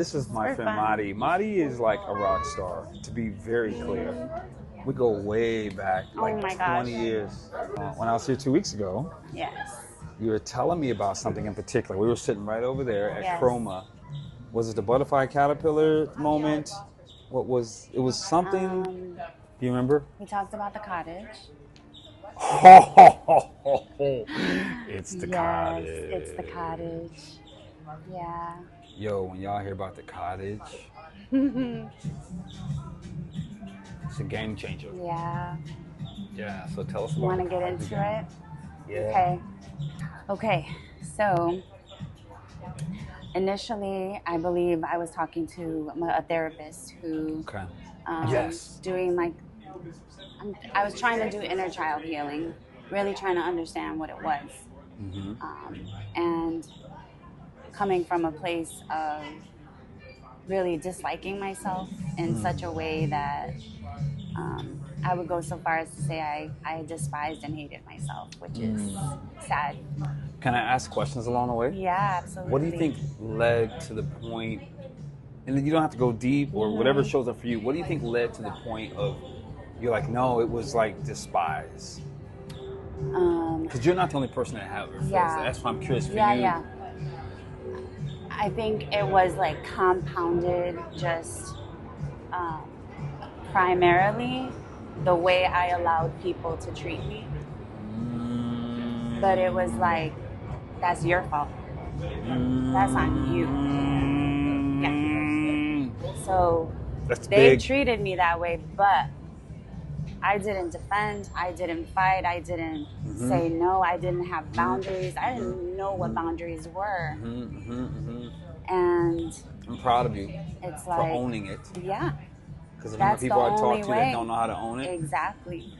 This is my Super friend fun. Madi. Madi is like a rock star, to be very clear. We go way back, like my 20 gosh. years. When I was here 2 weeks ago, Yes. you were telling me about something in particular. We were sitting right over there at Yes. Chroma. Was it the butterfly caterpillar moment? What was it? Was something? Do you remember? We talked about the cottage. It's the Yes, cottage. it's the cottage. Yeah. Yo, when y'all hear about the cottage, it's a game changer. Yeah. Yeah, so tell us about Want to the get cottage into again. it? Yeah. Okay. So initially, I believe I was talking to a therapist who Okay. Yes. doing like I was trying to do inner child healing, really trying to understand what it was, and coming from a place of really disliking myself in such a way that I would go so far as to say I despised and hated myself, which is sad. Can I ask questions along the way? Yeah, absolutely. What do you think led to the point, and then you don't have to go deep or whatever shows up for you, what do you think led to the point of, you're like, no, it was like despise? Because you're not the only person that have feels that. That's why I'm curious for you. Yeah. I think it was like compounded just primarily the way I allowed people to treat me. But it was like, that's your fault. That's on you. Yeah. So they treated me that way, but I didn't defend, I didn't fight, I didn't say no, I didn't have boundaries. I didn't know what boundaries were. And I'm proud of you it's for like, owning it. Yeah. Because the That's people I the talk only to way. that don't know how to own it. Exactly.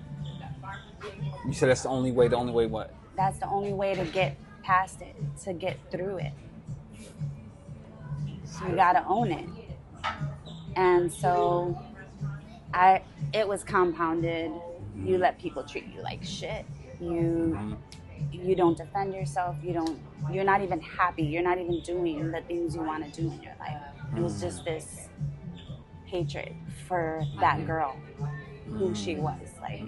You said that's the only way. The only way what? That's the only way to get past it, to get through it. So you gotta own it. And so it was compounded. You let people treat you like shit. You don't defend yourself. You're not even happy. You're not even doing the things you want to do in your life. It was just this hatred for that girl, who she was. Like,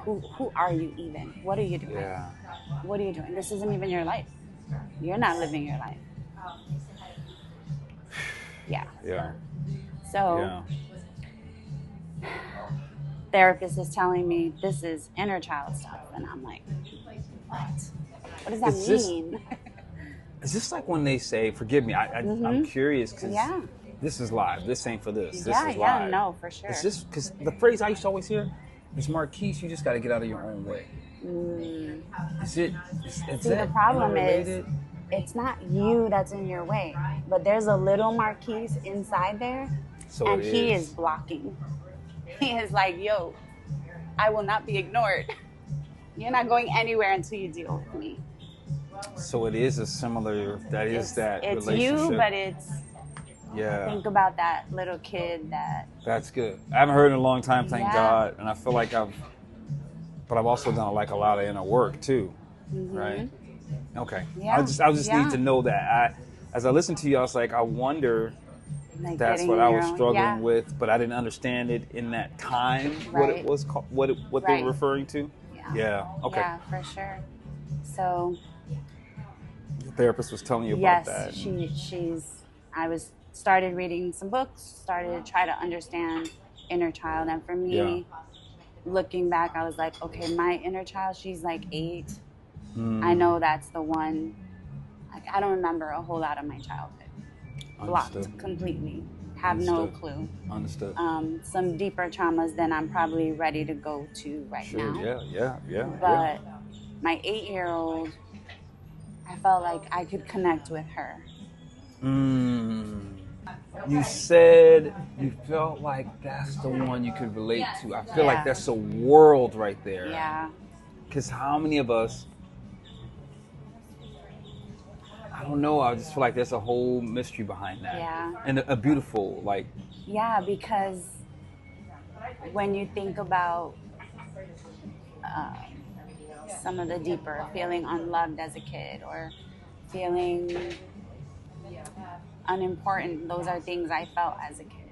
who are you even? What are you doing? Yeah. What are you doing? This isn't even your life. You're not living your life. Yeah. Yeah. So, therapist is telling me this is inner child stuff, and I'm like, what? What does that mean? Is this like when they say, forgive me, I'm curious because this is live. This ain't for this. This is live. Yeah, no, for sure. Is this because the phrase I used to always hear is, Marquise, you just got to get out of your own way. Is it? See, the problem is, it's not you that's in your way, but there's a little Marquise inside there, and he is blocking. He is like, yo, I will not be ignored. You're not going anywhere until you deal with me. So it is a similar, it's relationship. You, but it's, think about that little kid That's good. I haven't heard in a long time, thank God, and I feel like I've also done like a lot of inner work too, right? Okay. Yeah. I just need to know that. As I listen to you, I was like, I wonder, like that's what I was struggling with, but I didn't understand it in that time. What it was called, what they were referring to. Yeah. Okay. Yeah, for sure. So the therapist was telling you about that. I started reading some books, started to try to understand inner child, and for me, looking back, I was like, okay, my inner child, she's like 8. I know that's the one. Like, I don't remember a whole lot of my childhood. Blocked completely. Have no clue. Understood. Some deeper traumas than I'm probably ready to go to now. Yeah. But my 8-year-old, I felt like I could connect with her. You said you felt like that's the one you could relate to. I feel like that's a world right there. Yeah. Because how many of us, I don't know, I just feel like there's a whole mystery behind that. Yeah. And a beautiful, like... Yeah, because when you think about some of the deeper, feeling unloved as a kid, or feeling unimportant. Those are things I felt as a kid.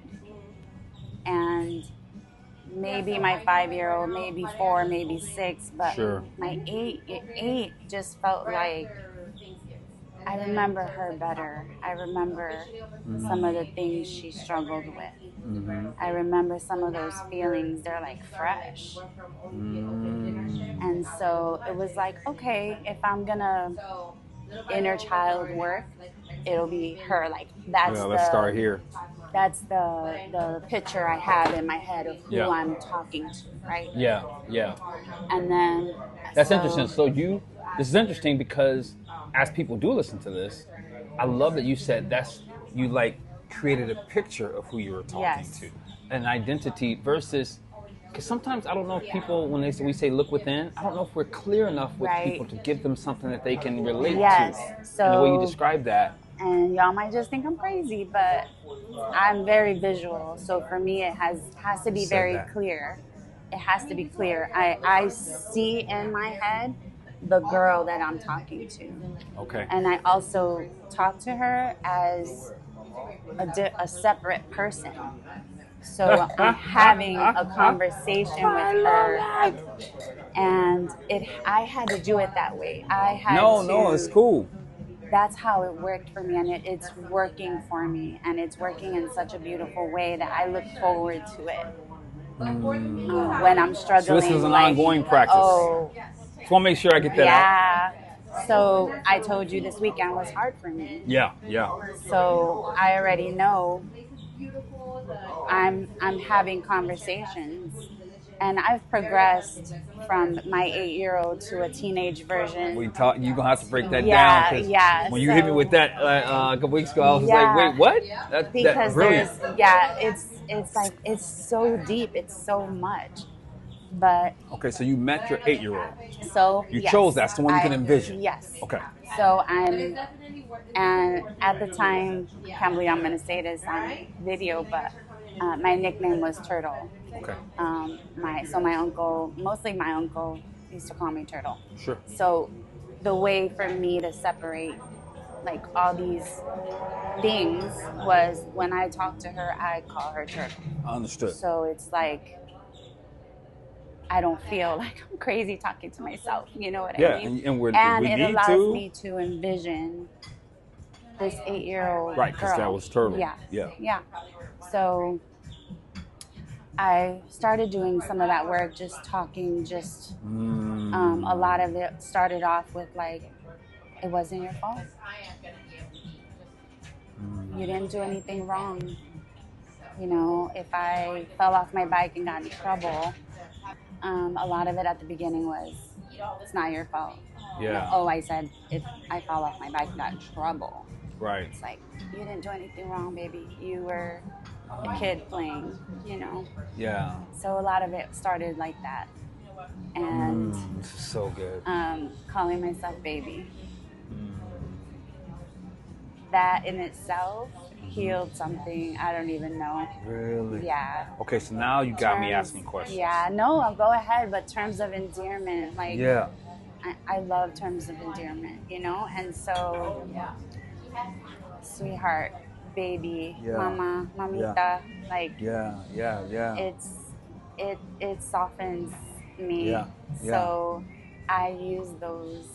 And maybe my 5-year-old, maybe 4, maybe 6, but Sure. my 8 just felt like I remember her better. I remember some of the things she struggled with. I remember some of those feelings. They're like fresh. And so it was like, okay, if I'm gonna inner child work, it'll be her. Like Let's start here. That's the picture I have in my head of who I'm talking to, right? Yeah, yeah. And then that's interesting. So this is interesting because as people do listen to this, I love that you said you like created a picture of who you were talking to, an identity versus. Because sometimes I don't know if people, when we say look within, I don't know if we're clear enough with people to give them something that they can relate to. So, and the way you describe that. And y'all might just think I'm crazy, but I'm very visual. So for me, it has to be very clear. It has to be clear. I see in my head the girl that I'm talking to. Okay. And I also talk to her as a separate person. So I'm having a conversation with her, and I had to do it that way. No, it's cool. That's how it worked for me, and it's working for me, and it's working in such a beautiful way that I look forward to it. When I'm struggling. So this is an ongoing practice. Oh, just want to make sure I get that out. Yeah. So I told you this weekend was hard for me. Yeah. So I already know I'm having conversations, and I've progressed from my 8-year-old to a teenage version. You're gonna have to break that down. Yeah. When you hit me with that a couple weeks ago, I was like, wait, what? Because brilliant. It's like it's so deep, it's so much. But okay, so you met your 8-year-old. So you chose that's the one you can envision. Yes. Okay. So and at the time, I can't believe I'm going to say this on video, but my nickname was Turtle. Okay. My uncle, mostly my uncle, used to call me Turtle. Sure. So the way for me to separate like all these things was when I talk to her, I call her Turtle. Understood. So it's like I don't feel like I'm crazy talking to myself. You know what I mean? And it allows me to envision this 8-year-old right, because that was Turtle. Yeah. So I started doing some of that work, just talking, a lot of it started off with like, it wasn't your fault. You didn't do anything wrong. You know, if I fell off my bike and got in trouble, a lot of it at the beginning was, it's not your fault. Yeah. Oh, I said, if I fell off my bike and got in trouble. Right. It's like, you didn't do anything wrong, baby. You were a kid playing, you know? Yeah. So a lot of it started like that. And this is so good. Calling myself baby. That in itself healed something I don't even know. Really? Yeah. Okay, so now you got me asking questions. Yeah, no, I'll go ahead, but terms of endearment, like, yeah. I love terms of endearment, you know? And so, sweetheart, baby, mama, mamita, like, it softens me. Yeah. So I use those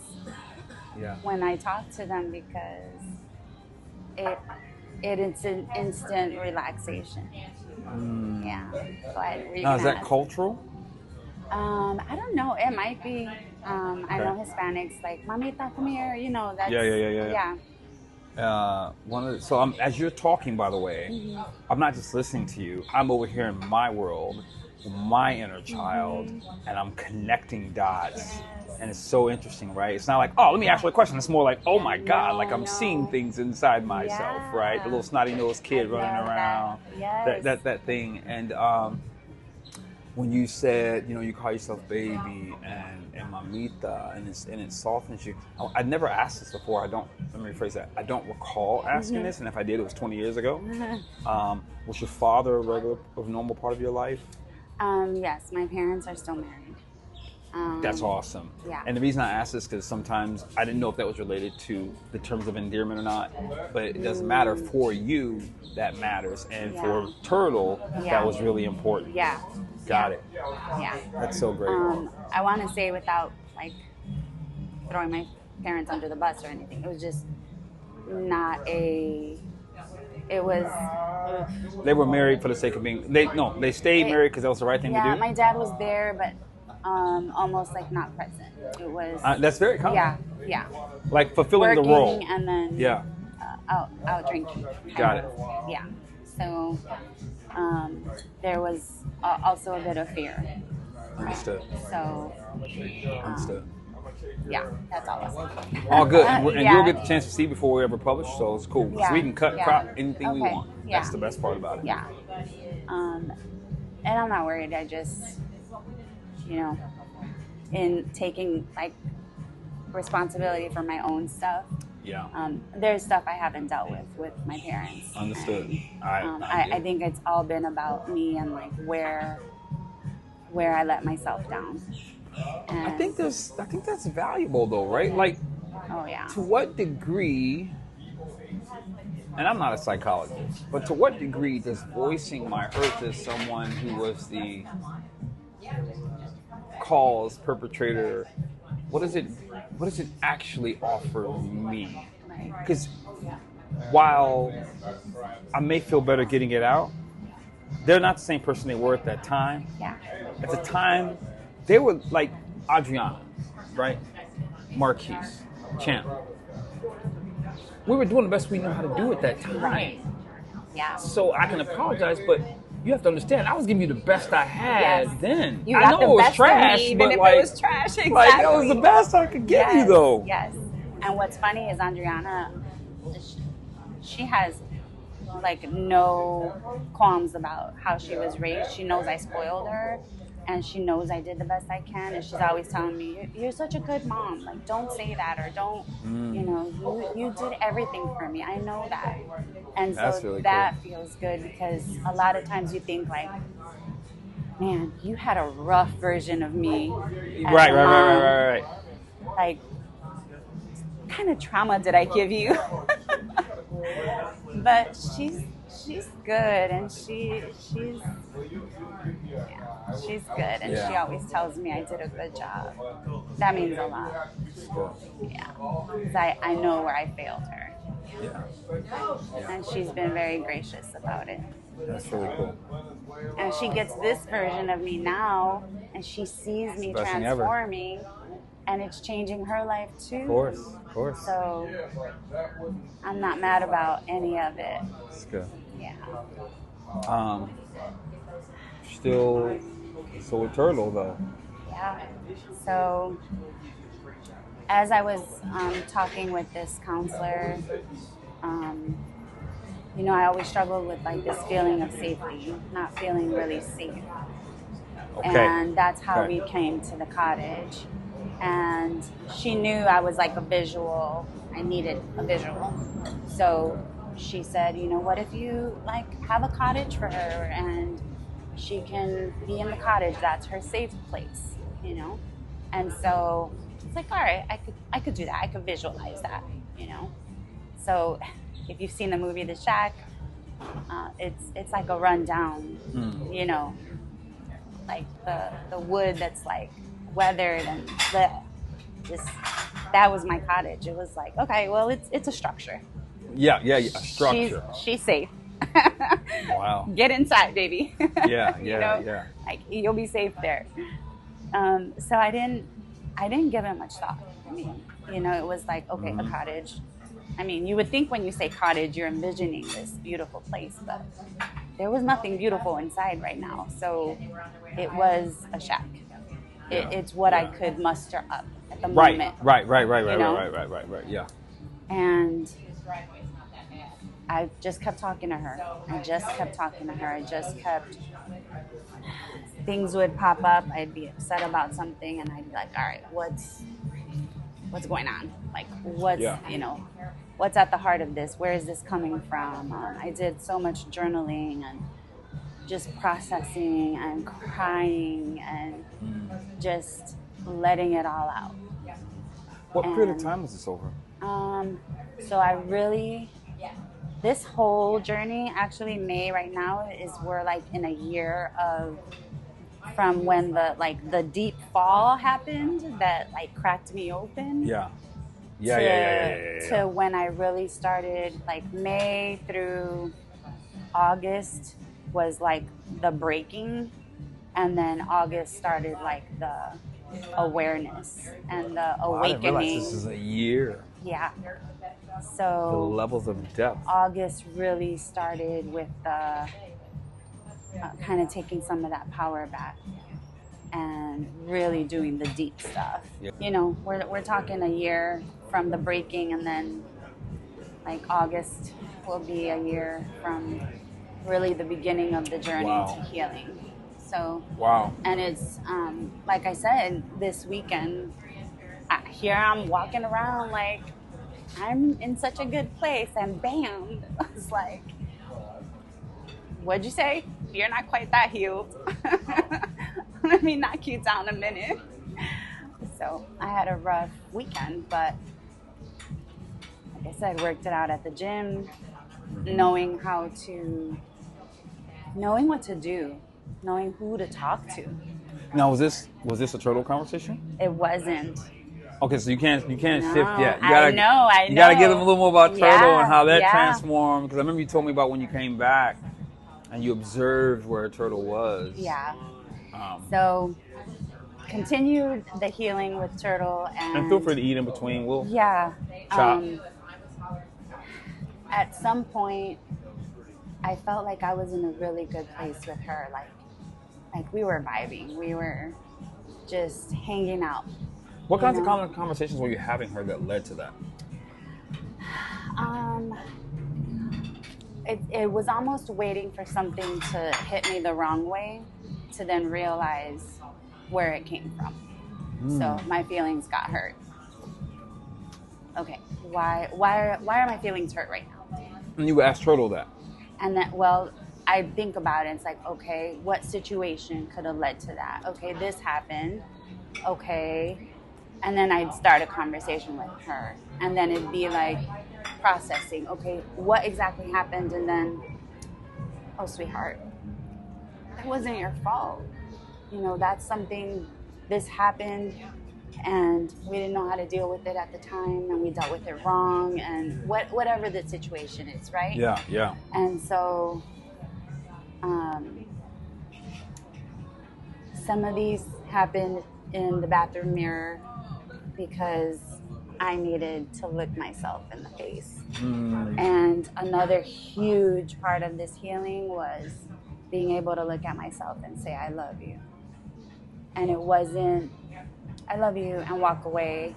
when I talk to them because it's an instant relaxation. Yeah. So now, is that cultural? I don't know. It might be. I know Hispanics like, mamita, come here. You know, that's... Yeah. So as you're talking, by the way, I'm not just listening to you. I'm over here in my world, my inner child, and I'm connecting dots. And it's so interesting, right? It's not like, oh, let me ask you a question. It's more like, oh my God, like I'm seeing things inside myself, right? The little snotty-nosed kid running around, that thing. And when you said, you know, you call yourself baby and mamita, and it softens you. I never asked this before. Let me rephrase that. I don't recall asking this, and if I did, it was 20 years ago. Was your father a normal part of your life? Yes, my parents are still married. That's awesome. Yeah. And the reason I asked this because sometimes I didn't know if that was related to the terms of endearment or not, but it doesn't matter. For you, that matters. And for Turtle, that was really important. Yeah. Got it. Yeah. That's so great. I want to say without like throwing my parents under the bus or anything, it was just not a... It was... They were married for the sake of being... They stayed married because that was the right thing to do? Yeah, my dad was there, but almost like not present. It was... that's very common. Yeah. Like fulfilling Working the role. and then out drinking. Got it. Yeah. So there was also a bit of fear. Understood. So... Understood. Yeah, that's all. All good. And you'll get the chance to see before we ever publish, so it's cool. Yeah. So we can crop anything we want. Yeah. That's the best part about it. Yeah. And I'm not worried. I just, in taking like responsibility for my own stuff. Yeah. There's stuff I haven't dealt with my parents. Understood. And, I think it's all been about me and like where I let myself down. And I think that's valuable though, right? Like, to what degree, and I'm not a psychologist, but to what degree does voicing my hurt to someone who was the cause, perpetrator, what does it actually offer me? Because while I may feel better getting it out, they're not the same person they were at that time. Yeah. At the time, they were like Adriana, right? Marquise, Champ. We were doing the best we knew how to do at that time. Right. Yeah. So I can apologize, but you have to understand, I was giving you the best I had then. You got I know it was trash, me, but if like, it was trash, exactly. Like that was the best I could give you, though. Yes. And what's funny is Adriana, she has like no qualms about how she was raised. She knows I spoiled her, and she knows I did the best I can. And she's always telling me, "You're such a good mom. Like, don't say that, or don't, you did everything for me. I know that." And so really that feels good, because a lot of times you think like, man, you had a rough version of me. Right. Like, what kind of trauma did I give you? But she's good, and she's good, and she always tells me I did a good job. That means a lot. Yeah, because I know where I failed her. Yeah. And she's been very gracious about it. That's really cool. And she gets this version of me now, and she sees me transforming, and it's changing her life too. Of course. So I'm not mad about any of it. That's good. Yeah. Still so eternal though. Yeah. So as I was talking with this counselor, I always struggled with like this feeling of safety, not feeling really safe. Okay. And that's how we came to the cottage. And she knew I was like a visual. I needed a visual. So she said, what if you like have a cottage for her and she can be in the cottage? That's her safe place, And so it's like, all right, I could do that. I could visualize that, So if you've seen the movie The Shack, it's like a rundown, like the wood that's like weathered and that was my cottage. It was like, okay, well, it's a structure. Yeah, a structure. She's safe. Wow. Get inside, baby. Yeah. Like, you'll be safe there. So I didn't give it much thought. I mean, it was like, okay, a cottage. I mean, you would think when you say cottage, you're envisioning this beautiful place, but there was nothing beautiful inside right now. So it was a shack. It's what I could muster up at the moment. Right. Yeah. And I just kept talking to her. Things would pop up. I'd be upset about something, and I'd be like, all right, what's going on? Like, what's at the heart of this? Where is this coming from? I did so much journaling and just processing and crying and just letting it all out. What period of time was this over? So I really, this whole journey, actually May right now is we're like in a year of, from when the deep fall happened that like cracked me open. Yeah. To when I really started, like May through August was like the breaking, and then August started like the awareness and the awakening. I didn't realize this is a year. Yeah. The So levels of depth. August really started with the kind of taking some of that power back and really doing the deep stuff. Yeah. You know, we're talking a year from the breaking, and then like August will be a year from really the beginning of the journey to healing. So and it's like I said, this weekend here I'm walking around like I'm in such a good place, and bam, it's like, what'd you say? You're not quite that healed. Let me knock you down a minute. So I had a rough weekend, but like I said, worked it out at the gym, knowing what to do, knowing who to talk to. Now, was this a turtle conversation? It wasn't. Okay, so you can't shift yet. I know. You gotta give them a little more about turtle and how that yeah. transformed. Because I remember you told me about when you came back and you observed where a turtle was. Yeah. So continued the healing with turtle, and feel free to eat in between. We'll chop. At some point, I felt like I was in a really good place with her. Like we were vibing. We were just hanging out. What kinds of conversations were you having her that led to that? It was almost waiting for something to hit me the wrong way to then realize where it came from. So my feelings got hurt. Okay, why are my feelings hurt right now? And you asked Turtle that. And then, well, I think about it. It's like, okay, what situation could have led to that? Okay, this happened. Okay. And then I'd start a conversation with her. And then it'd be like processing. Okay, what exactly happened? And then, oh, sweetheart, that wasn't your fault. You know, that's something, this happened, and we didn't know how to deal with it at the time, and we dealt with it wrong, and whatever the situation is, right? Yeah. And so some of these happened in the bathroom mirror because I needed to look myself in the face. And another huge part of this healing was being able to look at myself and say, I love you. And it wasn't, I love you and walk away.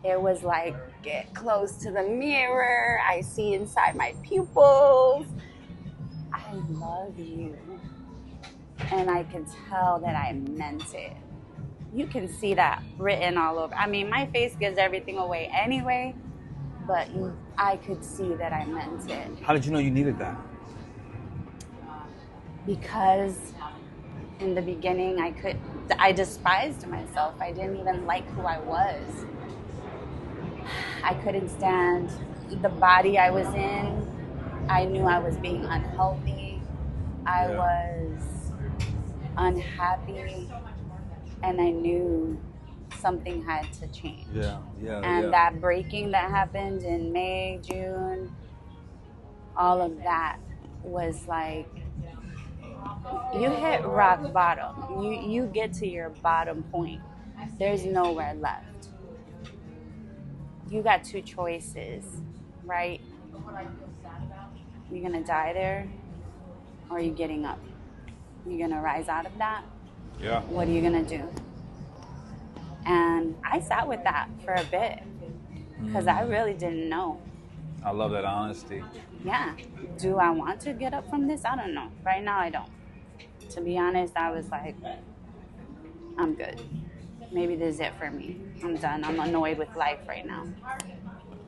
It was like, get close to the mirror. I see inside my pupils. I love you. And I can tell that I meant it. You can see that written all over. I mean, my face gives everything away anyway, but I could see that I meant it. How did you know you needed that? Because in the beginning, I despised myself. I didn't even like who I was. I couldn't stand the body I was in. I knew I was being unhealthy. I was unhappy. And I knew something had to change. And that breaking that happened in May, June, all of that was like, you hit rock bottom. You get to your bottom point. There's nowhere left. You got two choices, right? You're gonna die there, or are you getting up? You're gonna rise out of that? Yeah. What are you gonna do? And I sat with that for a bit because I really didn't know. I love that honesty. Yeah. Do I want to get up from this? I don't know. Right now, I don't. To be honest, I was like, I'm good. Maybe this is it for me. I'm done. I'm annoyed with life right now.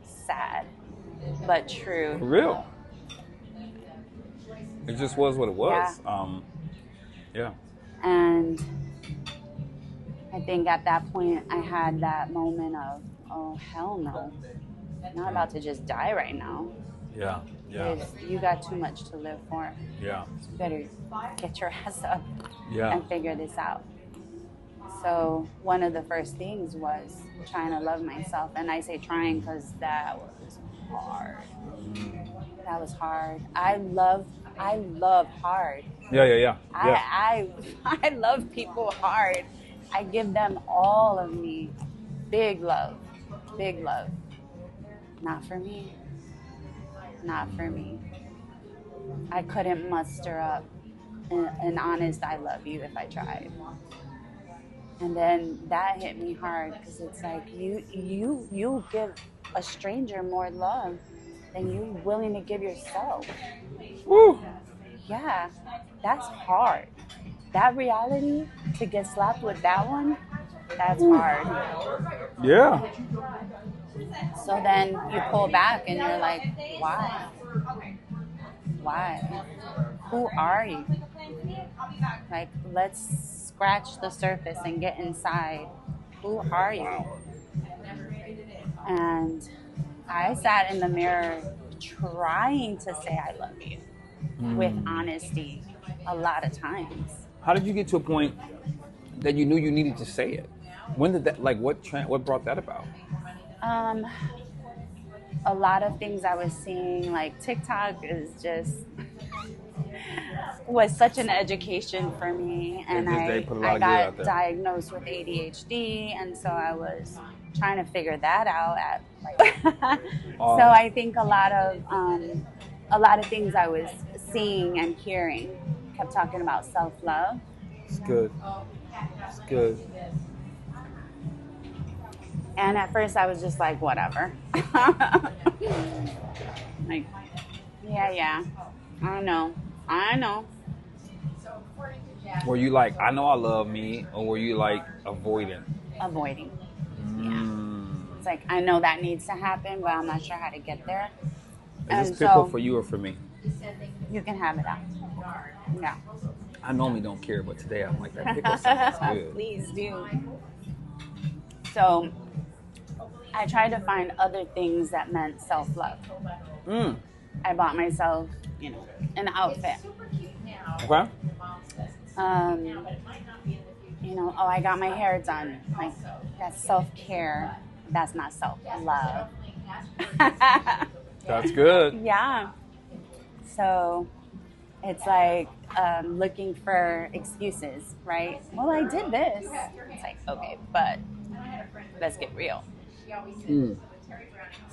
Sad, but true. For real. It just was what it was. Yeah. And I think at that point I had that moment of, oh, hell no. I'm not about to just die right now. Yeah. Yeah. Because you got too much to live for. Yeah. So you better get your ass up Yeah. and figure this out. So one of the first things was trying to love myself. And I say trying because that was hard. That was hard. I love hard. Yeah. I love people hard. I give them all of me. Big love. Big love. Not for me. Not for me. I couldn't muster up an honest I love you if I tried. And then that hit me hard because it's like you give a stranger more love than you're willing to give yourself. Woo. Yeah, that's hard. That reality, to get slapped with that one, that's hard. Yeah. So then you pull back and you're like, why? Why? Who are you? Like, let's scratch the surface and get inside. Who are you? And I sat in the mirror trying to say I love you with honesty a lot of times. How did you get to a point that you knew you needed to say it? When did that, like, what brought that about? A lot of things I was seeing, like TikTok is just was such an education for me, and I got diagnosed with ADHD, and so I was trying to figure that out so I think a lot of things I was seeing and hearing kept talking about self-love. It's good. It's good. And at first I was just like, whatever. Like, yeah, I know. Were you like, I know I love me, or were you like avoiding? Avoiding. Yeah. It's like, I know that needs to happen, but I'm not sure how to get there. Is this pickle for you or for me? You can have it out. Yeah. I normally don't care, but today I'm like, that pickle sounds good. Please do. So I tried to find other things that meant self-love. I bought myself, an outfit. Okay. I got my hair done. Like, that's self-care. That's not self-love. That's good. Yeah. So it's like looking for excuses, right? Well, I did this. It's like, okay, but let's get real.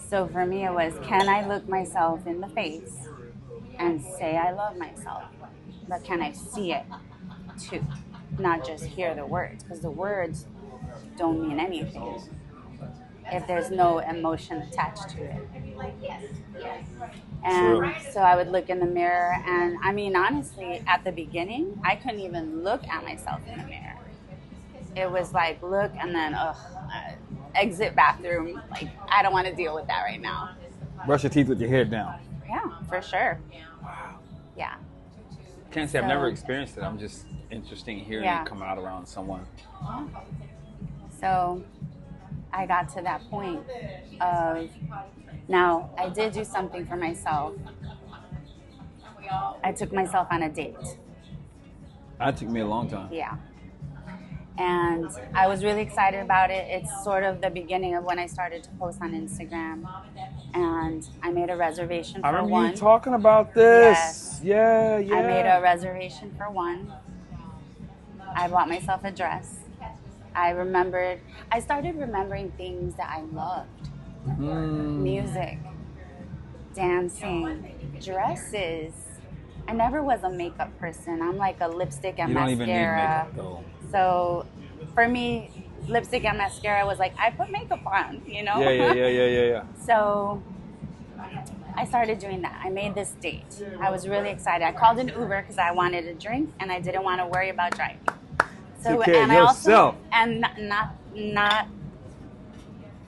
So for me, it was, can I look myself in the face and say I love myself? But can I see it too? Not just hear the words, because the words don't mean anything if there's no emotion attached to it. And so I would look in the mirror, and I mean, honestly, at the beginning, I couldn't even look at myself in the mirror. It was like, look, and then, exit bathroom. Like, I don't want to deal with that right now. Brush your teeth with your head down. Yeah, for sure. Wow. Yeah. Can't say I've never experienced it. I'm just interested in hearing it come out around someone. Yeah. So I got to that point of, now I did do something for myself. I took myself on a date. That took me a long time. Yeah. And I was really excited about it. It's sort of the beginning of when I started to post on Instagram. And I made a reservation for one. I remember you talking about this. Yes. Yeah. I made a reservation for one. I bought myself a dress. I started remembering things that I loved. Music, dancing, dresses. I never was a makeup person. I'm like a lipstick and mascara. You don't even need makeup, though. So for me, lipstick and mascara was like, I put makeup on, Yeah. So I started doing that. I made this date. I was really excited. I called an Uber because I wanted a drink and I didn't want to worry about driving. So, and I also, and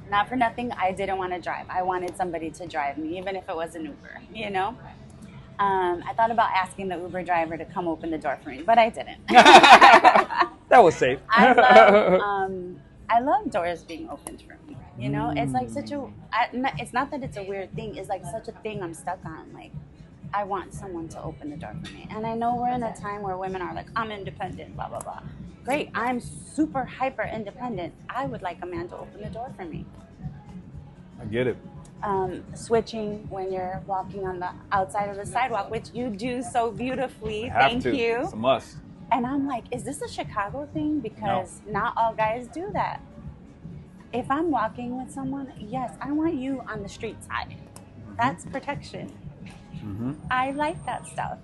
not for nothing, I didn't want to drive. I wanted somebody to drive me, even if it was an Uber, I thought about asking the Uber driver to come open the door for me, but I didn't. That was safe. I love doors being opened for me. You know, it's like such a. It's not that it's a weird thing. It's like such a thing I'm stuck on. Like, I want someone to open the door for me, and I know we're in a time where women are like, I'm independent, blah blah blah. Great, I'm super hyper independent. I would like a man to open the door for me. I get it. Switching when you're walking on the outside of the sidewalk, which you do so beautifully. Thank you. It's a must. And I'm like, is this a Chicago thing? Because not all guys do that. If I'm walking with someone, yes, I want you on the street side. That's protection. I like that stuff.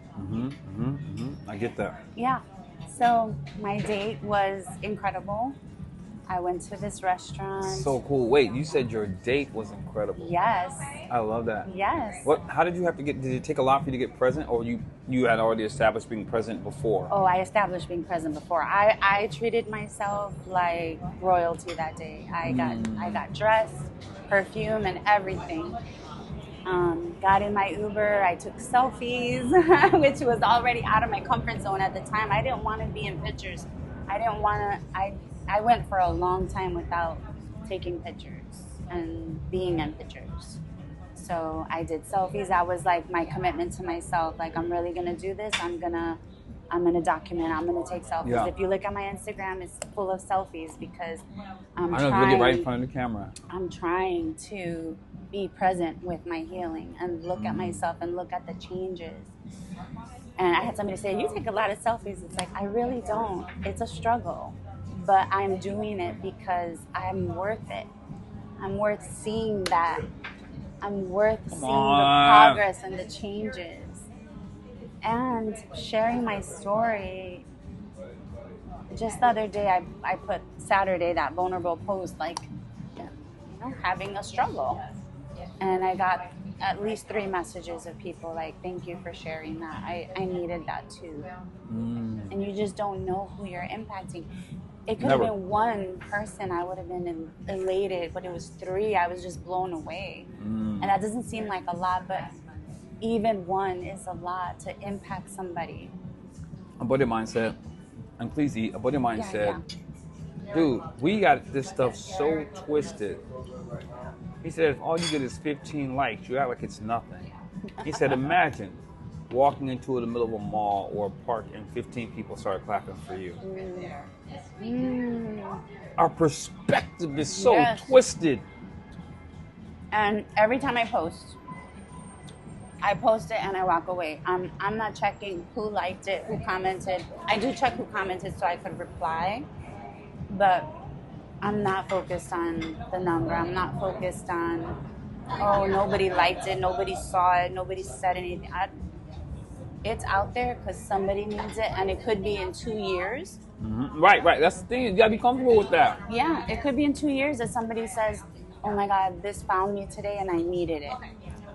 I get that. Yeah. So my date was incredible. I went to this restaurant. So cool. Wait, you said your date was incredible. Yes. I love that. Yes. How did you have to get? Did it take a lot for you to get present, or you had already established being present before? Oh, I established being present before. I treated myself like royalty that day. I got dressed, perfume, and everything. Got in my Uber. I took selfies, which was already out of my comfort zone at the time. I didn't want to be in pictures. I went for a long time without taking pictures and being in pictures. So I did selfies. That was like my commitment to myself. Like, I'm really gonna do this. I'm gonna document. I'm gonna take selfies. Yeah. If you look at my Instagram, it's full of selfies because I know, really right in front of the camera. I'm trying to be present with my healing and look at myself and look at the changes. And I had somebody say, "You take a lot of selfies." It's like, I really don't. It's a struggle. But I'm doing it because I'm worth it. I'm worth seeing that. I'm worth seeing the progress and the changes. And sharing my story. Just the other day, I put Saturday, that vulnerable post, like, having a struggle. And I got at least 3 messages of people like, thank you for sharing that. I needed that too. And you just don't know who you're impacting. It could have been one person, I would have been elated, but it was 3. I was just blown away. And that doesn't seem like a lot, but even one is a lot to impact somebody. A buddy of mine said, and please eat, a buddy of mine said, dude, we got this stuff so twisted. He said, if all you get is 15 likes, you act like it's nothing. He said, imagine walking into the middle of a mall or a park and 15 people start clapping for you. Our perspective is so twisted. And every time I post it and I walk away. I'm not checking who liked it, who commented. I do check who commented so I could reply, but I'm not focused on the number. I'm not focused on, oh, nobody liked it, nobody saw it, nobody said anything. It's out there because somebody needs it, and it could be in 2 years. Right. That's the thing. You gotta be comfortable with that. Yeah, it could be in 2 years that somebody says, oh my God, this found me today and I needed it.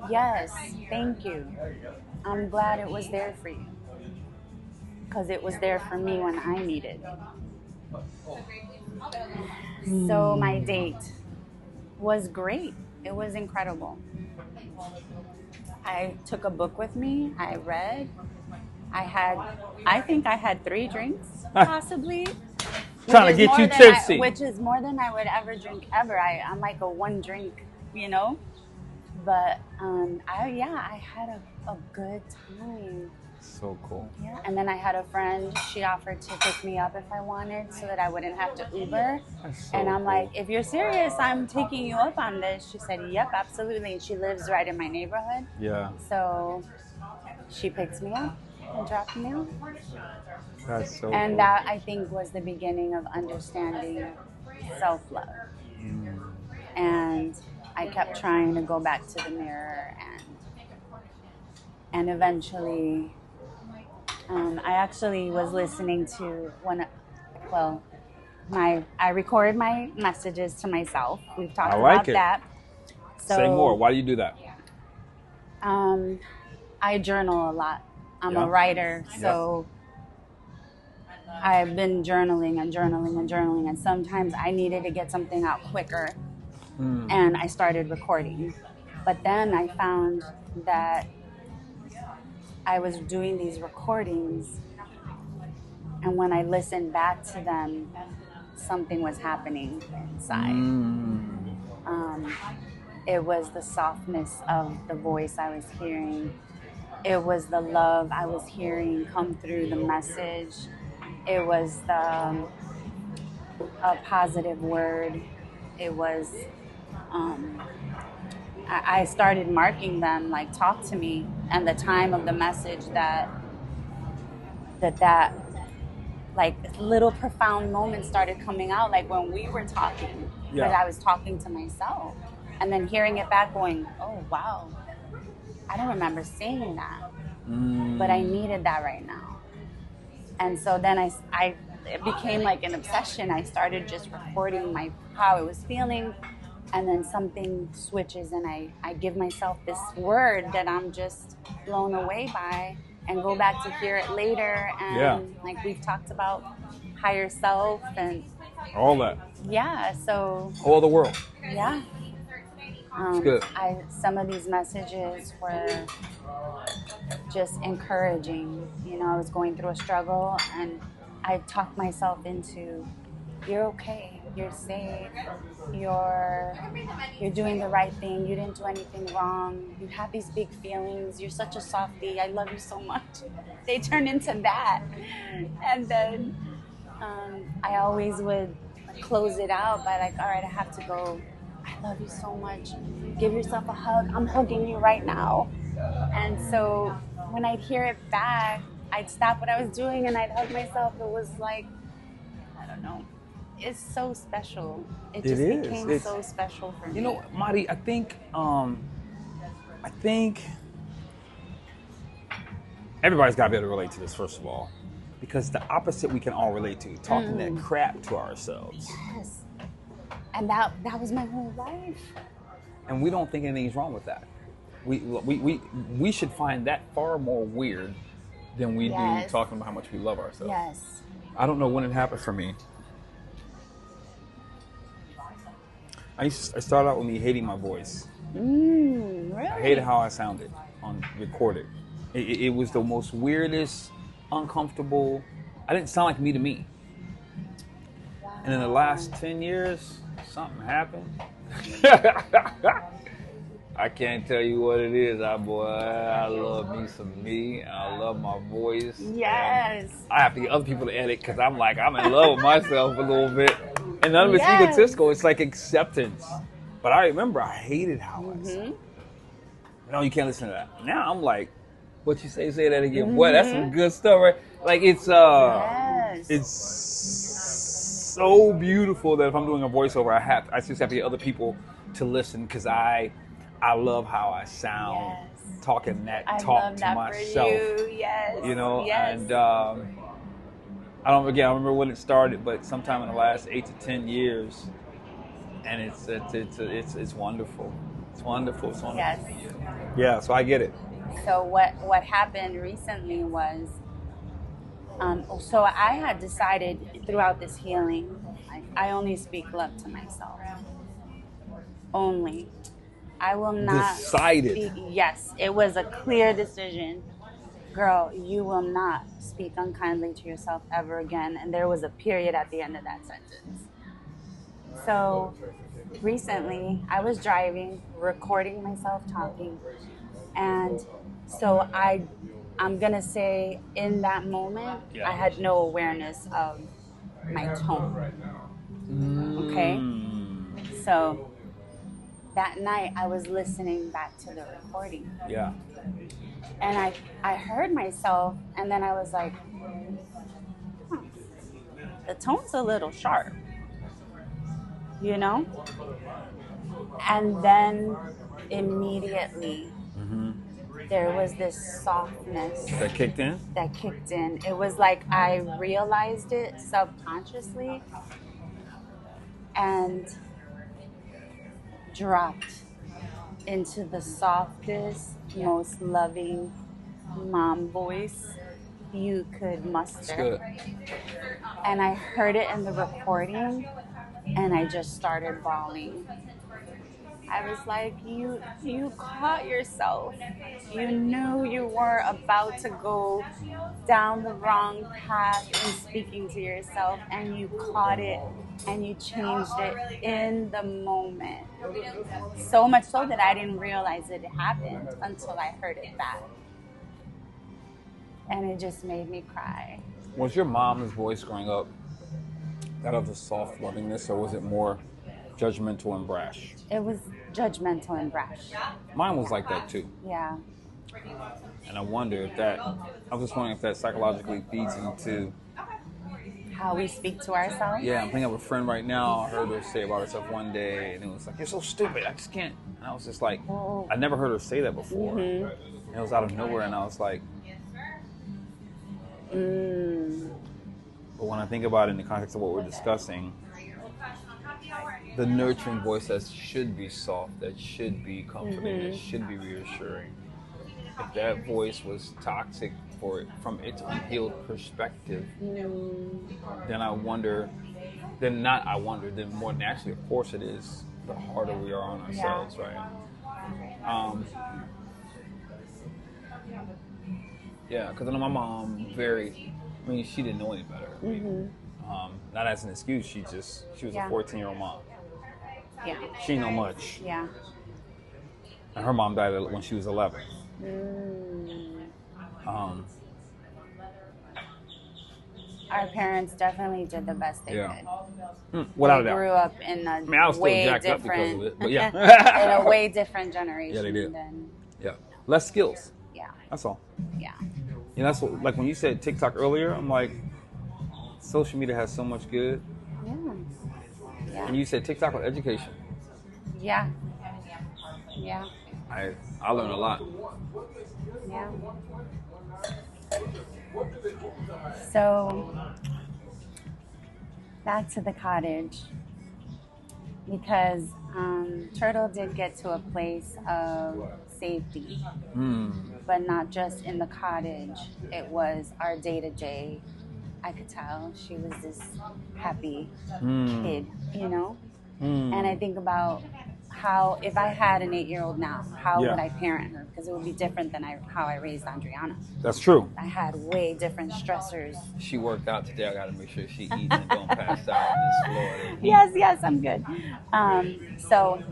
Yes, thank you. I'm glad it was there for you. Because it was there for me when I needed it. So my date was great. It was incredible. I took a book with me. I read. I think I had 3 drinks, possibly. Trying to get you tipsy. Which is more than I would ever drink ever. I'm like a 1 drink, you know? But I had a good time. So cool. Yeah. And then I had a friend, she offered to pick me up if I wanted so that I wouldn't have to Uber. And I'm like, if you're serious, I'm taking you up on this. She said, yep, absolutely. And she lives right in my neighborhood. Yeah. So she picked me up and dropped me off. That's so And cool. that, I think, was the beginning of understanding self-love. And I kept trying to go back to the mirror and eventually I actually was listening to I recorded my messages to myself. We've talked about that. So, say more. Why do you do that? I journal a lot. I'm a writer, so I've been journaling and sometimes I needed to get something out quicker. And I started recording. But then I found that I was doing these recordings, and when I listened back to them, something was happening inside. It was the softness of the voice I was hearing. It was the love I was hearing come through the message. It was a positive word. It was, I started marking them, like, talk to me, and the time of the message that like little profound moments started coming out, like when we were talking, but I was talking to myself, and then hearing it back going, oh wow, I don't remember saying that, but I needed that right now. And so then it became like an obsession. I started just recording how I was feeling, and then something switches, and I give myself this word that I'm just blown away by, and go back to hear it later. And like we've talked about, higher self and all that. Yeah. So all the world. Yeah. Good. Some of these messages were just encouraging. You know, I was going through a struggle, and I talked myself into, you're okay, you're safe, you're doing the right thing, you didn't do anything wrong, you have these big feelings, you're such a softie, I love you so much. They turn into that. And then I always would close it out by like, all right, I have to go. I love you so much. Give yourself a hug. I'm hugging you right now. And so when I'd hear it back, I'd stop what I was doing and I'd hug myself. It was like, I don't know. It's so special. It just became so special for me. You know, Mari, I think everybody's got to be able to relate to this, first of all, because the opposite we can all relate to, talking that crap to ourselves. Yes. And that was my whole life. And we don't think anything's wrong with that. We should find that far more weird than we do talking about how much we love ourselves. Yes. I don't know when it happened for me. I started out with me hating my voice. Really? I hated how I sounded on recorded. It was the most weirdest, uncomfortable. I didn't sound like me to me. Wow. And in the last 10 years, something happened. I can't tell you what it is, boy. I love me some me. I love my voice. Yes. I have to get other people to edit because I'm in love with myself a little bit. And none of it's egotistical. It's like acceptance. But I remember I hated how I sounded. No, you can't listen to that. Now I'm like, what you say that again. Boy, that's some good stuff, right? Like it's so beautiful that if I'm doing a voiceover, I just have to get other people to listen because I love how I sound talking that talk to myself. For you. Yes. You know, and I don't remember when it started, but sometime in the last 8 to 10 years, and it's wonderful. It's wonderful. It's wonderful. Yes. Yeah, so I get it. So what happened recently was, so I had decided throughout this healing, I only speak love to myself. Only. I will not decided. Yes, it was a clear decision. Girl, you will not speak unkindly to yourself ever again. And there was a period at the end of that sentence. So recently, I was driving, recording myself talking. And so I'm going to say in that moment, I had no awareness of my tone. Okay? So that night, I was listening back to the recording. Yeah. And I heard myself, and then I was like, the tone's a little sharp, you know? And then immediately, there was this softness. That kicked in? It was like I realized it subconsciously and dropped into the softest, most loving mom voice you could muster. That's good. And I heard it in the recording, and I just started bawling. I was like, you caught yourself. You knew you were about to go down the wrong path in speaking to yourself, and you caught it and you changed it in the moment. So much so that I didn't realize it happened until I heard it back. And it just made me cry. Was your mom's voice growing up that of the soft lovingness, or was it more judgmental and brash? It was judgmental and brash. Mine was like that too. Yeah. And I wonder if that, I was just wondering if that psychologically feeds into How we speak to ourselves. Yeah, I'm thinking of a friend right now. I heard her say about herself one day, and it was like, "You're so stupid. I just can't." And I was just like, I never heard her say that before. And it was out of nowhere, and I was like, But when I think about it in the context of what we're discussing, the nurturing voice that should be soft, that should be comforting, that should be reassuring, if that voice was toxic from its unhealed perspective, then then more naturally, of course it is, the harder we are on ourselves, right? Yeah, because I know my mom she didn't know any better. Not as an excuse, she was a 14-year-old mom. Yeah. She didn't know much. Yeah. And her mom died when she was 11. Our parents definitely did the best they could. Without a They doubt. grew up in a I was still way jacked up because different, of it, but yeah. in a way different generation Yeah, they did. than, Yeah. Less skills. yeah, That's all. yeah. That's what, like when you said TikTok earlier, I'm like, social media has so much good. Yeah. And you said TikTok with education. Yeah. Yeah. I learned a lot. Yeah. So, back to the cottage, because Turtle did get to a place of safety, but not just in the cottage. It was our day-to-day. I could tell she was this happy kid, And I think about how, if I had an 8-year-old now, how would I parent her? Because it would be different than how I raised Andriana. That's true. I had way different stressors. She worked out today. I got to make sure she eats and don't pass out on this floor. Yes, I'm good. So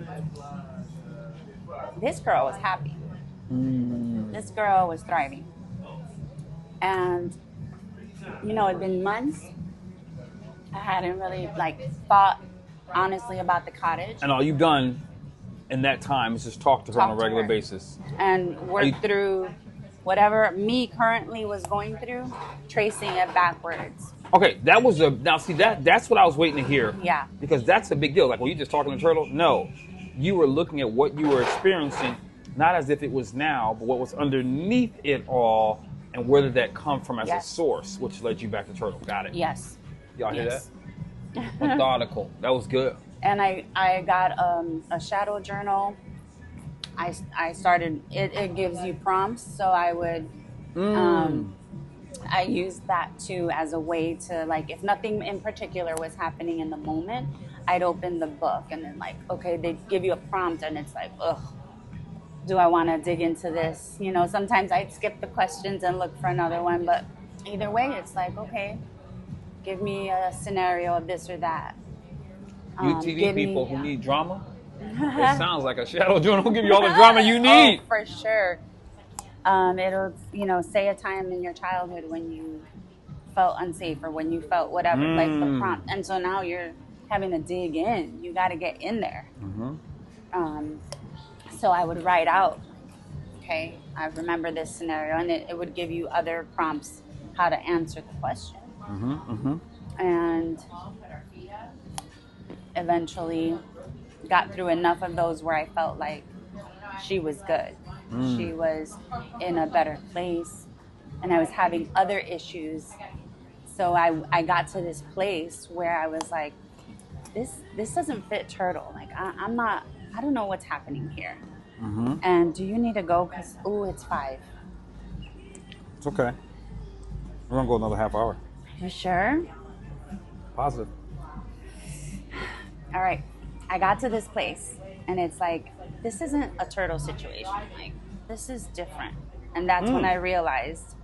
this girl was happy. This girl was thriving. And, it'd been months. I hadn't really thought honestly about the cottage. And all you've done in that time is just talk to her on a regular basis. And work through whatever me currently was going through, tracing it backwards. Okay, that's what I was waiting to hear. Yeah. Because that's a big deal. Like, were you just talking to Turtle? No. You were looking at what you were experiencing, not as if it was now, but what was underneath it all, and where did that come from as a source, which led you back to Turtle. Got it. Yes. Y'all hear that? Methodical. That was good. And I got a shadow journal. I started, it gives you prompts, so I would, I used that too as a way to, if nothing in particular was happening in the moment, I'd open the book and then okay, they give you a prompt and it's ugh, do I want to dig into this? Sometimes I'd skip the questions and look for another one, but either way, it's okay, give me a scenario of this or that. You TV people who need drama, it sounds like a shadow journal will give you all the drama you need. Oh, for sure. It'll, say a time in your childhood when you felt unsafe or when you felt whatever, the prompt. And so now you're having to dig in. You got to get in there. So I would write out, okay, I remember this scenario, and it would give you other prompts how to answer the question. And eventually got through enough of those where I felt like she was good. She was in a better place, and I was having other issues. So I got to this place where I was like, this doesn't fit Turtle. I don't know what's happening here. And do you need to go? Because, it's 5. It's okay. We're going to go another half hour. You sure? Positive. All right. I got to this place And it's like, this isn't a turtle situation. Like, this is different. And that's when I realized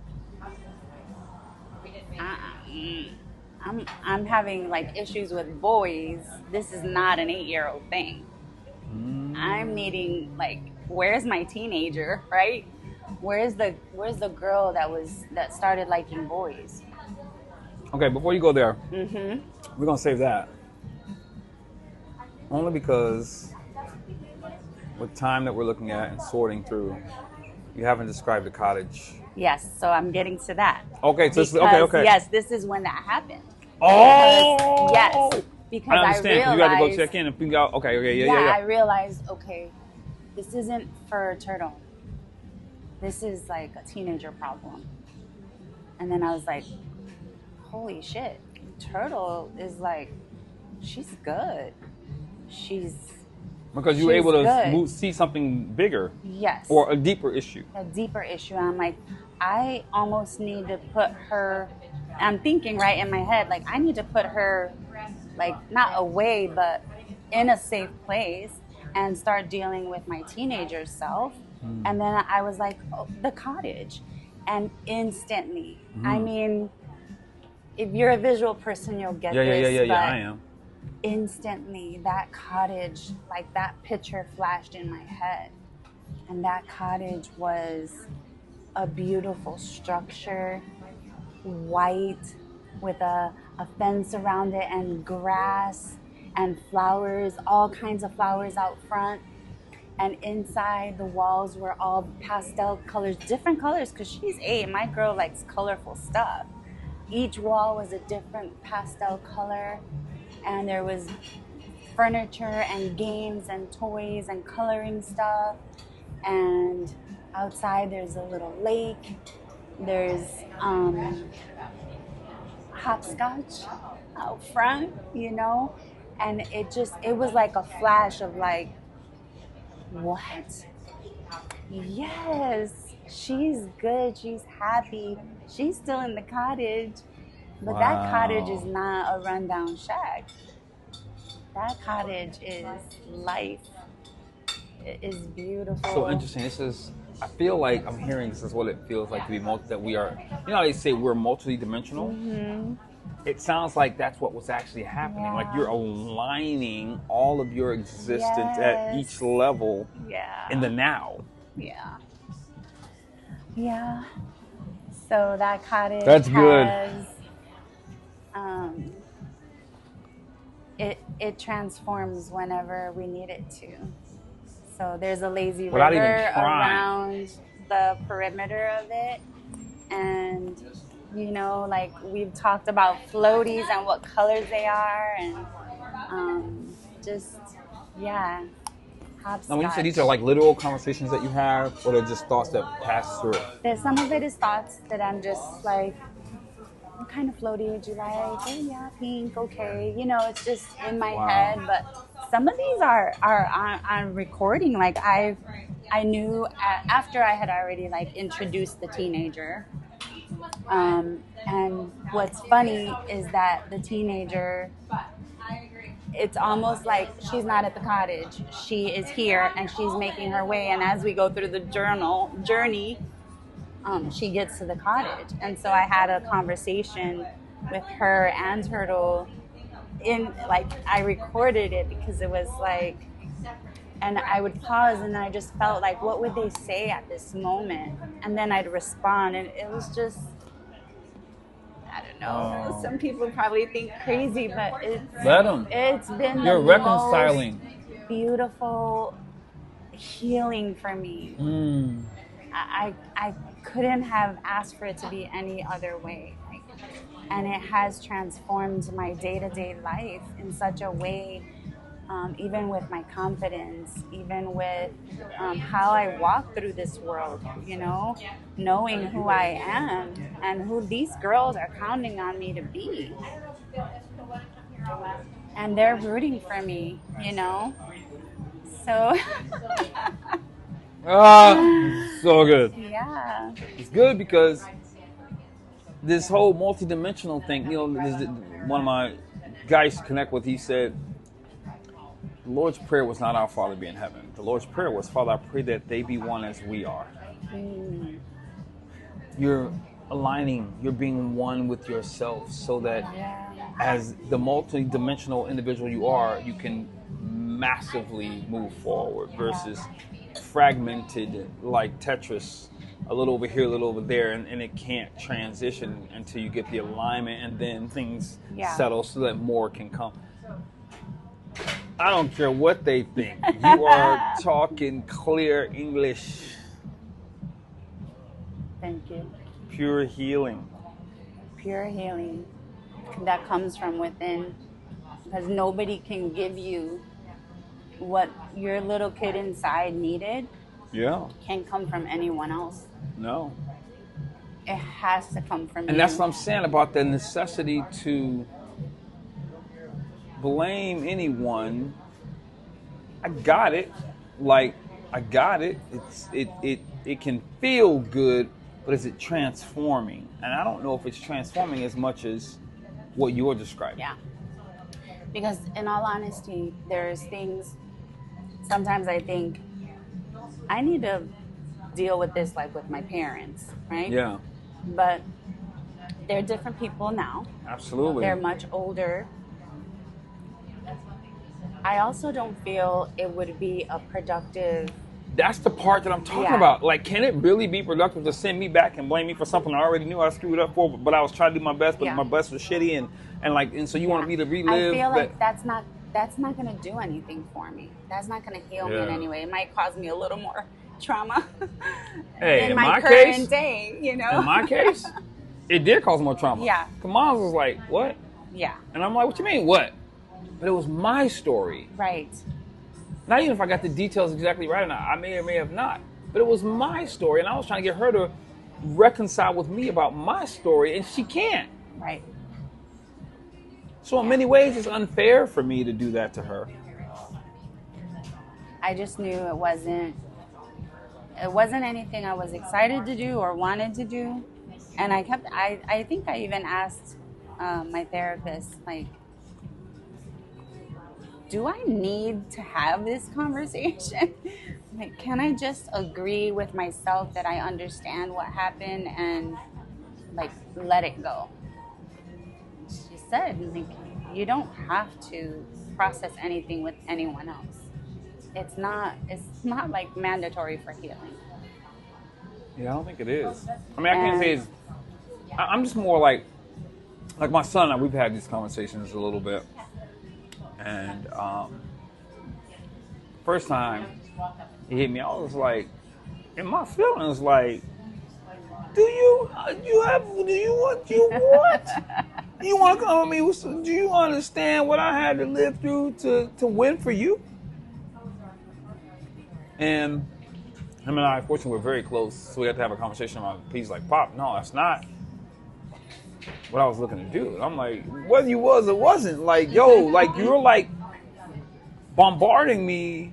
I'm having like issues with boys. This is not an 8-year-old thing. I'm needing, like, where's my teenager, right? Where's the girl that started liking boys? Okay, before you go there, we're gonna save that. Only because with time that we're looking at and sorting through, you haven't described the cottage. Yes, so I'm getting to that. Okay, so okay. Yes, this is when that happened. Oh, yes, because I understand. realized, you got to go check in and figure out. Okay, yeah. I realized, okay, this isn't for Turtle. This is like a teenager problem. And then I was like, holy shit, Turtle is like, she's good. Because you were able to see something bigger. Yes. Or a deeper issue. A deeper issue. I'm like, I almost need to put her, I'm thinking right in my head, like, I need to put her, like, not away, but in a safe place and start dealing with my teenager self. And then I was like, oh, the cottage. And instantly, I mean, if you're a visual person, you'll get this. Yeah, I am. Instantly, that cottage, like, that picture flashed in my head. And that cottage was a beautiful structure, white, with a fence around it and grass and flowers, all kinds of flowers out front. And inside, the walls were all pastel colors, different colors, because she's 8. My girl likes colorful stuff. Each wall was a different pastel color. And there was furniture and games and toys and coloring stuff. And outside, there's a little lake. There's hopscotch out front, you know? And it was like a flash of like, what? Yes, she's good. She's happy. She's still in the cottage. But that cottage is not a rundown shack. That cottage is life. It is beautiful. So interesting. I feel like I'm hearing this is what it feels like to be that we are, you know how they say we're multidimensional? It sounds like that's what was actually happening. Yeah. Like you're aligning all of your existence at each level in the now. Yeah. Yeah. So that cottage that's good. It transforms whenever we need it to. So there's a lazy river around the perimeter of it. And, you know, like we've talked about floaties and what colors they are. And hopscotch. Now, when you say these are like literal conversations that you have, or they're just thoughts that pass through it? Some of it is thoughts that I'm just like, what kind of floaty would you like? Oh yeah, pink, okay. You know, it's just in my head. But some of these are on recording. Like I knew after I had already like introduced the teenager. And what's funny is that the teenager, it's almost like she's not at the cottage. She is here and she's making her way. And as we go through the journey, she gets to the cottage. And so I had a conversation with her and Turtle I recorded it because it was like, and I would pause and I just felt like, what would they say at this moment? And then I'd respond, and it was just, I don't know. Some people probably think crazy, but it's been You're reconciling. Most beautiful healing for me. I couldn't have asked for it to be any other way. And it has transformed my day-to-day life in such a way, even with my confidence, even with how I walk through this world, you know, knowing who I am and who these girls are counting on me to be. And they're rooting for me, you know. So... so good. Yeah. It's good because this whole multidimensional thing, you know, one of my guys to connect with, he said, the Lord's Prayer was not, our Father be in heaven. The Lord's Prayer was, Father, I pray that they be one as we are. You're aligning, you're being one with yourself so that as the multidimensional individual you are, you can massively move forward versus fragmented like Tetris, a little over here, a little over there, and it can't transition until you get the alignment, and then things settle so that more can come. I don't care what they think. You are talking clear English. Thank you. Pure healing. Pure healing that comes from within, because nobody can give you what your little kid inside needed. Can't come from anyone else. No. It has to come from you. And that's what I'm saying about the necessity to blame anyone. I got it. Like, I got it. It can feel good, but is it transforming? And I don't know if it's transforming as much as what you're describing. Yeah. Because in all honesty, there's things, sometimes I think, I need to deal with this like with my parents, right? Yeah. But they're different people now. Absolutely. They're much older. I also don't feel it would be a productive... That's the part that I'm talking about. Like, can it really be productive to send me back and blame me for something I already knew I screwed up for, but I was trying to do my best, but my best was shitty, and so you want me to relive? I feel like that's not going to do anything for me. That's not going to heal me in any way. It might cause me a little more trauma in my current case, day, you know? In my case, it did cause more trauma. Yeah. Kamaz was like, what? Yeah. And I'm like, what you mean, what? But it was my story. Right. Not even if I got the details exactly right or not. I may or may have not. But it was my story, and I was trying to get her to reconcile with me about my story, and she can't. Right. So in many ways, it's unfair for me to do that to her. I just knew it wasn't anything I was excited to do or wanted to do. And I think I even asked my therapist, like, do I need to have this conversation? Like, can I just agree with myself that I understand what happened and, like, let it go? She said, like, you don't have to process anything with anyone else. It's not like mandatory for healing. Yeah, I don't think it is. I mean, I can't say it's... I'm just more like my son and I, we've had these conversations a little bit. And first time he hit me, I was like, in my feelings, like, do you want to come with me? Do you understand what I had to live through to win for you? And him and I, fortunately, we're very close, so we had to have a conversation about it. He's like, Pop, no, that's not what I was looking to do. And I'm like, whether you was or wasn't, like, yo, like, you're like bombarding me.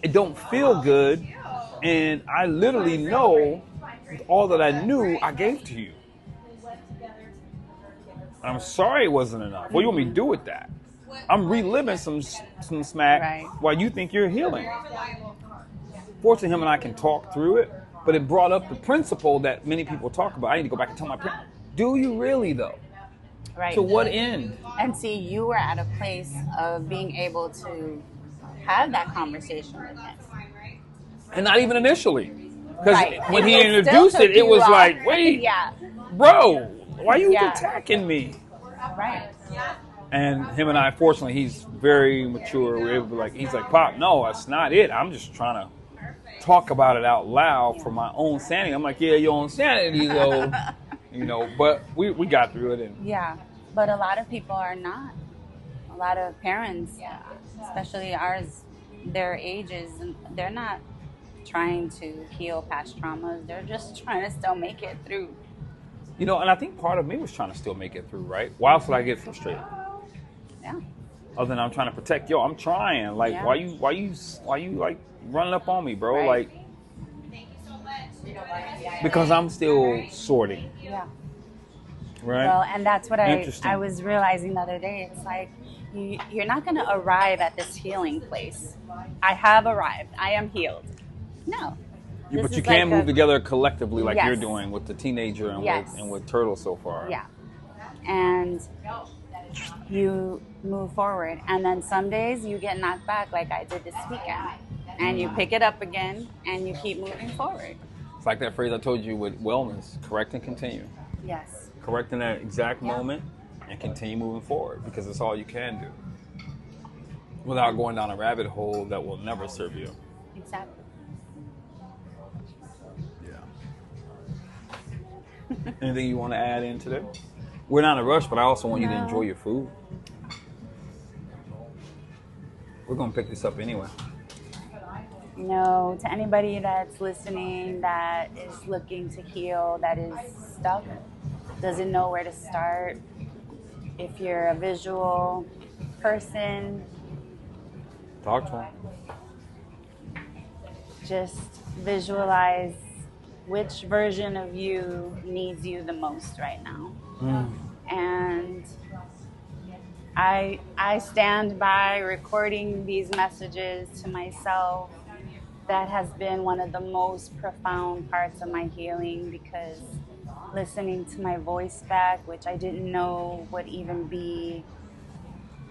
It don't feel good, and I literally know all that I knew I gave to you. I'm sorry it wasn't enough. What do you want me to do with that? I'm reliving some smack while you think you're healing. Fortunately, him and I can talk through it, but it brought up the principle that many people talk about. I need to go back and tell my parents. Do you really, though? Right. To what end? And see, you were at a place of being able to have that conversation with him. And not even initially. Because when he introduced it, it was like, wait, bro, why are you attacking me? Right. And him and I, fortunately, he's very mature. We're able to he's like, Pop, no, that's not it. I'm just trying to talk about it out loud for my own sanity. I'm like, yeah, your own sanity, though. But we got through it. Yeah, but a lot of people are not. A lot of parents, especially ours, their ages, they're not trying to heal past traumas. They're just trying to still make it through. And I think part of me was trying to still make it through, right? Why else would I get frustrated? Yeah. Other than I'm trying to protect you, I'm trying. Like, why you like running up on me, bro? Right. Like, because I'm still sorting. Yeah. Right. Well, and that's what Interesting. I was realizing the other day. It's like you're not going to arrive at this healing place. I have arrived. I am healed. No. But This you is can like move together collectively like you're Yes. doing with the teenager and Yes. with Turtle so far. Yeah. And you move forward. And then some days you get knocked back like I did this weekend. And you pick it up again and you keep moving forward. It's like that phrase I told you with wellness, correct and continue. Yes. Correct in that exact moment and continue moving forward because it's all you can do without going down a rabbit hole that will never serve you. Exactly. Yeah. Anything you want to add in today? We're not in a rush, but I also want you to enjoy your food. We're going to pick this up anyway. To anybody that's listening, that is looking to heal, that is stuck, doesn't know where to start. If you're a visual person, Talk to him. just visualize which version of you needs you the most right now. And I stand by recording these messages to myself. That has been one of the most profound parts of my healing, because listening to my voice back, which I didn't know would even be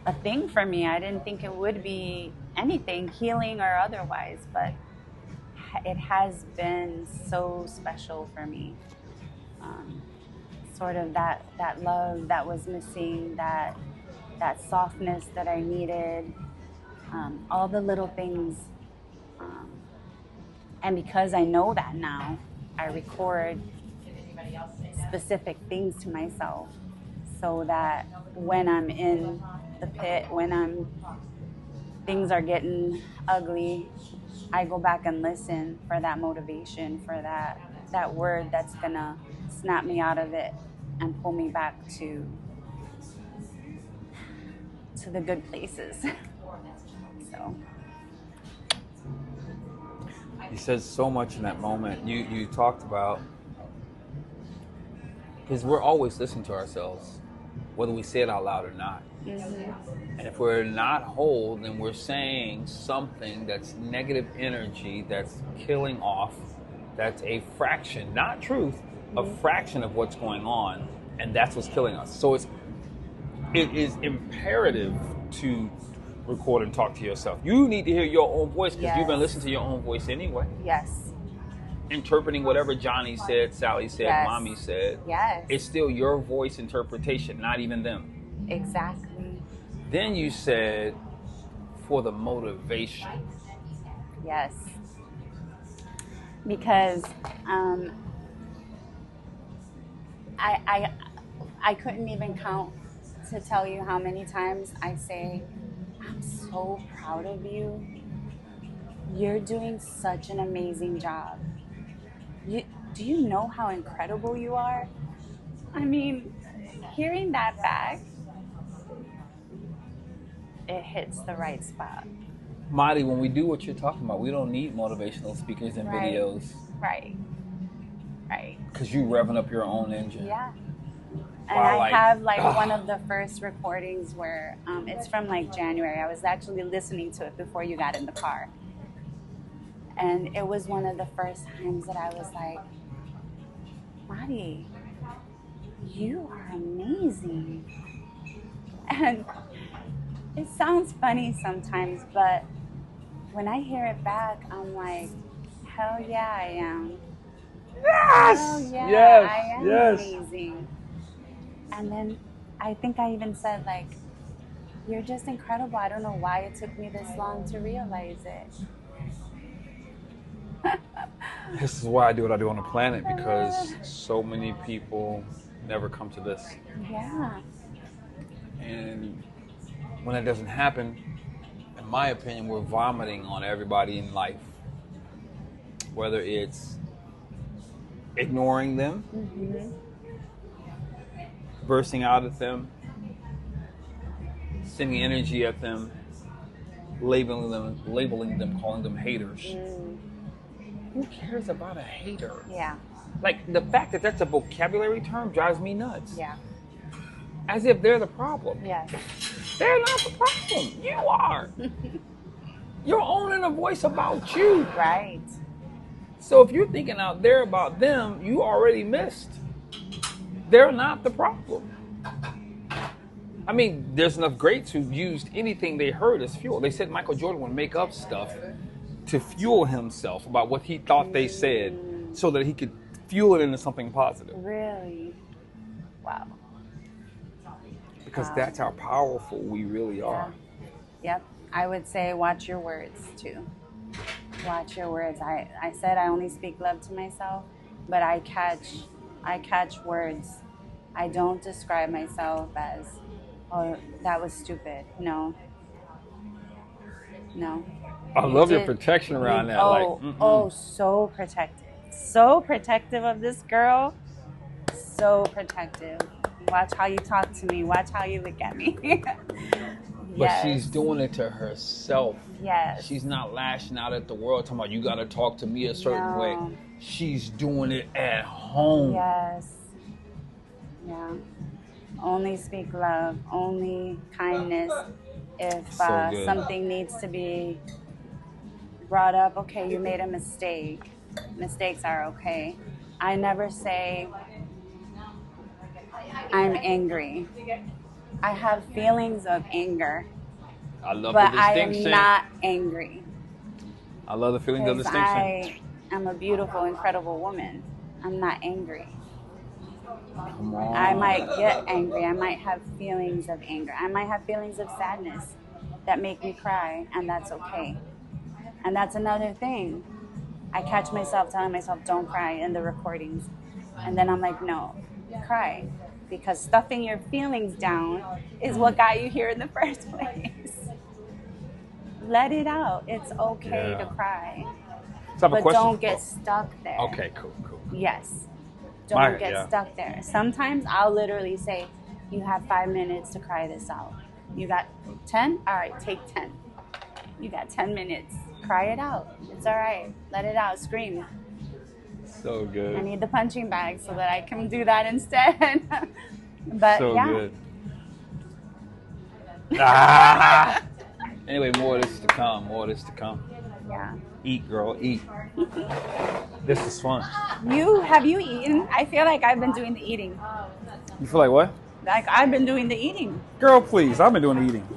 a thing for me. I didn't think it would be anything, healing or otherwise, but it has been so special for me. Sort of that love that was missing, that softness that I needed, all the little things. And because I know that now, I record specific things to myself so that when I'm in the pit, when things are getting ugly, I go back and listen for that motivation, for that word that's gonna snap me out of it and pull me back to the good places. So. You said so much in that moment. You talked about, because we're always listening to ourselves, whether we say it out loud or not. And if we're not whole, then we're saying something that's negative energy, that's killing off, that's a fraction, not truth, a fraction of what's going on, and that's what's killing us. So it is imperative to record and talk to yourself. You need to hear your own voice because you've been listening to your own voice anyway. Yes. Interpreting whatever Johnny said, Sally said, Mommy said. Yes. It's still your voice interpretation, not even them. Exactly. Then you said for the motivation. Yes. Because I couldn't even count to tell you how many times I say, I'm so proud of you. You're doing such an amazing job. Do you know how incredible you are? I mean, hearing that back, it hits the right spot. Marty, when we do what you're talking about, we don't need motivational speakers and videos. Right. Because you revving up your own engine. Yeah. And I have one of the first recordings where it's from January. I was actually listening to it before you got in the car. And it was one of the first times that I was like, Marty, you are amazing. And it sounds funny sometimes, but when I hear it back, I'm like, hell yeah, I am. Yes! Hell yeah, yes! I am amazing. And then I think I even said, you're just incredible. I don't know why it took me this long to realize it. This is why I do what I do on the planet, because so many people never come to this. Yeah. And when that doesn't happen, in my opinion, we're vomiting on everybody in life. Whether it's ignoring them, bursting out at them, sending energy at them, labeling them, calling them haters. Who cares about a hater? Yeah. Like, the fact that that's a vocabulary term drives me nuts. Yeah. As if they're the problem. Yes. They're not the problem. You are. You're owning a voice about you. Right. So if you're thinking out there about them, you already missed. They're not the problem. I mean, there's enough greats who've used anything they heard as fuel. They said Michael Jordan would make up stuff to fuel himself about what he thought they said so that he could fuel it into something positive. Really? Wow. Because that's how powerful we really are. Yep. I would say watch your words too. Watch your words. I said I only speak love to myself, but I catch words. I don't describe myself as, oh, that was stupid. No. I love your protection around that. Oh, so protective. So protective of this girl. So protective. Watch how you talk to me. Watch how you look at me. But she's doing it to herself. Yes. She's not lashing out at the world talking about you got to talk to me a certain way. She's doing it at home. Yes. Yeah. Only speak love. Only kindness. If something needs to be brought up, okay, you made a mistake. Mistakes are okay. I never say I'm angry. I have feelings of anger. I love but the distinction. I am not angry. I love the feelings of distinction. I am a beautiful, incredible woman. I'm not angry. Come on. I might get angry. I might have feelings of anger. I might have feelings of sadness that make me cry, and that's okay. And that's another thing. I catch myself telling myself, don't cry in the recordings. And then I'm like, no, cry. Because stuffing your feelings down is what got you here in the first place. Let it out. It's okay to cry. But don't get stuck there. Okay, cool. Yes. Don't get stuck there. Sometimes I'll literally say, you have 5 minutes to cry this out. You got 10? All right, take 10. You got 10 minutes. Cry it out. It's all right. Let it out. Scream. So good. I need the punching bag so that I can do that instead. But so yeah. Good. Anyway, more of this to come. Yeah. Eat, girl, eat. This is fun. Have you eaten? I feel like I've been doing the eating. You feel like what? Like I've been doing the eating. Girl, please. I've been doing the eating.